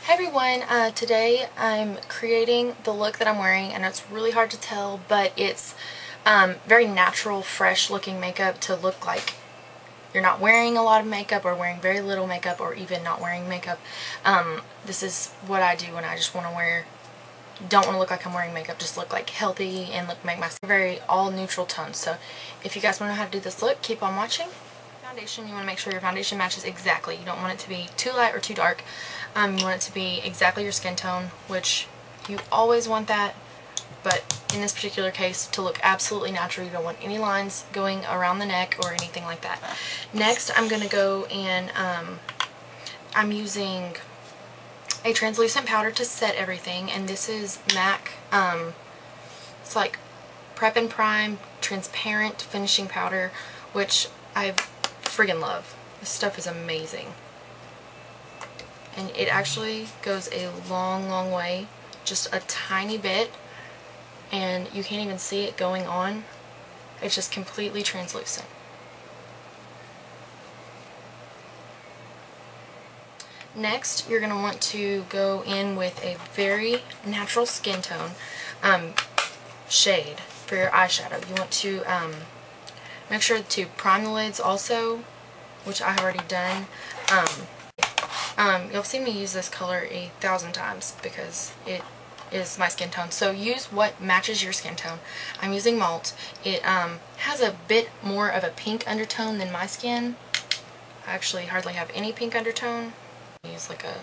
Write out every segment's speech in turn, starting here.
Hey everyone, today I'm creating the look that I'm wearing, and it's really hard to tell, but it's very natural, fresh looking makeup to look like you're not wearing a lot of makeup or wearing very little makeup or even not wearing makeup. This is what I do when I just want to don't want to look like I'm wearing makeup, just look like healthy and make my skin very all neutral tones. So if you guys want to know how to do this look, keep on watching. Foundation, you want to make sure your foundation matches exactly. You don't want it to be too light or too dark. You want it to be exactly your skin tone, which you always want that, but in this particular case, to look absolutely natural. You don't want any lines going around the neck or anything like that. Next, I'm going to go and I'm using a translucent powder to set everything, and this is MAC. It's like Prep and Prime transparent finishing powder, which I friggin' love. This stuff is amazing, and it actually goes a long way, just a tiny bit, and you can't even see it going on. It's just completely translucent. Next, you're going to want to go in with a very natural skin tone shade for your eyeshadow. You want to make sure to prime the lids also, which I have already done. You'll see me use this color 1,000 times because it is my skin tone. So use what matches your skin tone. I'm using Malt. It has a bit more of a pink undertone than my skin. I actually hardly have any pink undertone. I use like a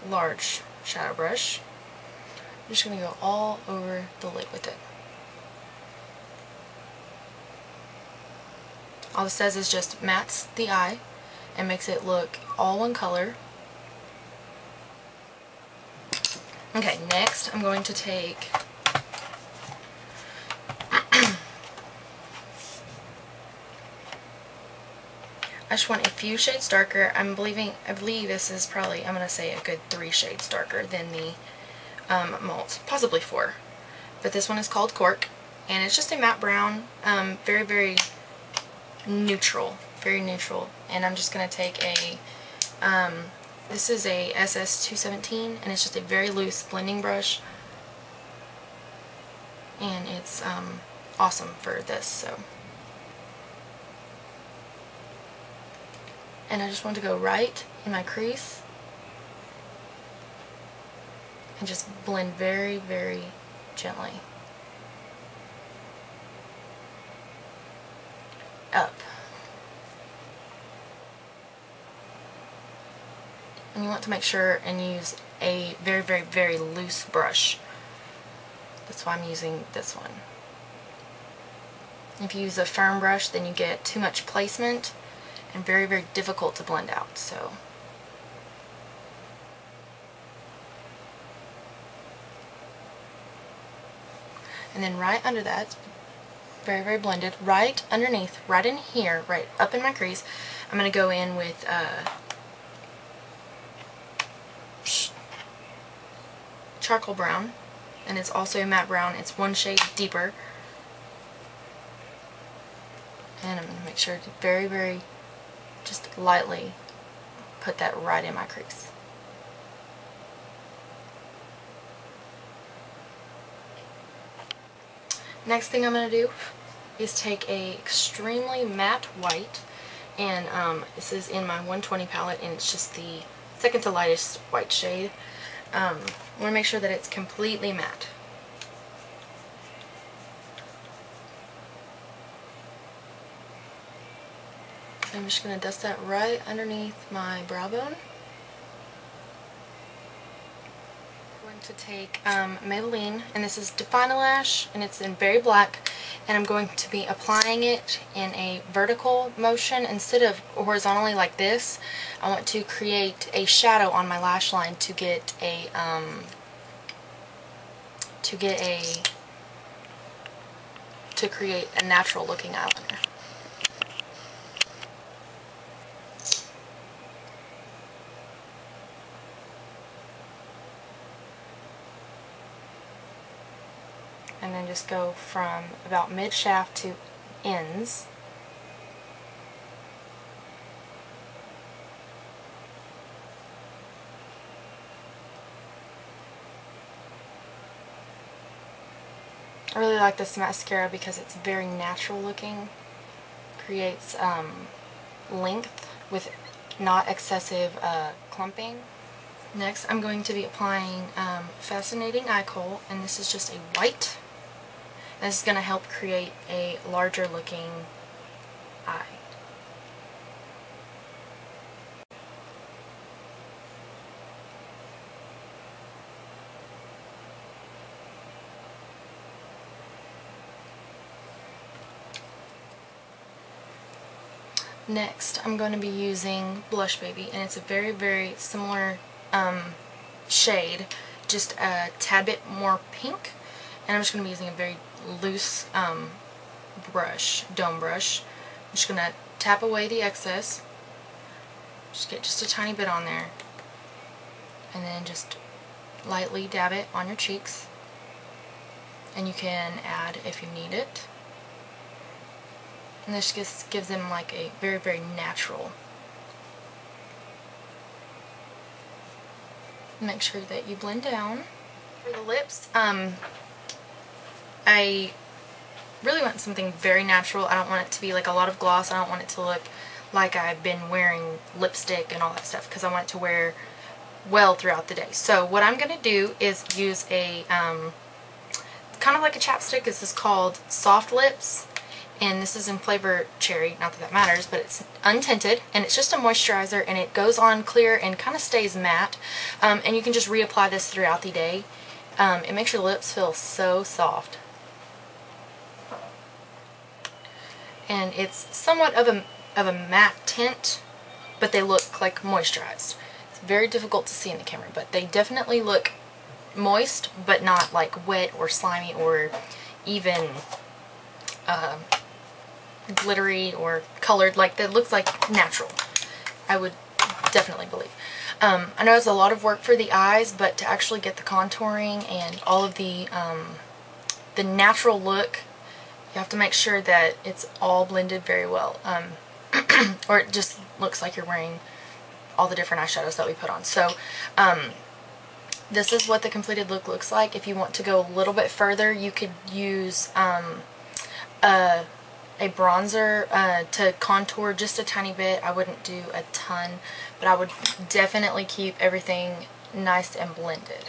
large shadow brush. I'm just going to go all over the lid with it. All it says is just mattes the eye and makes it look all one color. Okay, next I'm going to take I just want a few shades darker. I believe this is probably, I'm going to say, a good 3 shades darker than the Malt, possibly 4. But this one is called Cork, and it's just a matte brown, very neutral, very neutral. And I'm just going to take a, this is a SS217, and it's just a very loose blending brush, and it's awesome for this. So. And I just want to go right in my crease and just blend very gently up. And you want to make sure and use a very loose brush. That's why I'm using this one. If you use a firm brush, then you get too much placement and very difficult to blend out. So and then right under that, very blended, right underneath, right in here, right up in my crease, I'm going to go in with charcoal brown, and it's also a matte brown. It's 1 shade deeper, and I'm going to make sure to very just lightly put that right in my crease. Next thing I'm going to do is take a extremely matte white, and this is in my 120 palette, and it's just the second to lightest white shade. I want to make sure that it's completely matte. I'm just going to dust that right underneath my brow bone. I'm going to take Maybelline, and this is Define-A-Lash, and it's in Berry Black, and I'm going to be applying it in a vertical motion instead of horizontally like this. I want to create a shadow on my lash line to get a to create a natural looking eyeliner. And then just go from about mid-shaft to ends. I really like this mascara because it's very natural looking. Creates length with not excessive clumping. Next, I'm going to be applying Fascinating Eye Kohl, and this is just a white. And this is going to help create a larger looking eye. Next, I'm going to be using Blush Baby, and it's a very, very similar shade, just a tad bit more pink. And I'm just going to be using a very loose brush, dome brush. I'm just going to tap away the excess, just get just a tiny bit on there, and then just lightly dab it on your cheeks. And you can add if you need it. And this just gives them like a very, very natural. Make sure that you blend down. For the lips, I really want something very natural. I don't want it to be like a lot of gloss. I don't want it to look like I've been wearing lipstick and all that stuff, because I want it to wear well throughout the day. So what I'm going to do is use a kind of like a chapstick. This is called Soft Lips. And this is in flavor cherry, not that that matters, but it's untinted, and it's just a moisturizer, and it goes on clear and kind of stays matte. And you can just reapply this throughout the day. It makes your lips feel so soft. And it's somewhat of a matte tint, but they look like moisturized. It's very difficult to see in the camera, but they definitely look moist, but not like wet or slimy or even glittery or colored. Like, that looks like natural, I would definitely believe. I know it's a lot of work for the eyes, but to actually get the contouring and all of the natural look, you have to make sure that it's all blended very well, or it just looks like you're wearing all the different eyeshadows that we put on. So this is what the completed look looks like. If you want to go a little bit further, you could use a bronzer to contour just a tiny bit. I wouldn't do a ton, but I would definitely keep everything nice and blended.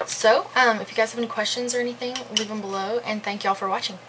So, if you guys have any questions or anything, leave them below, and thank y'all for watching.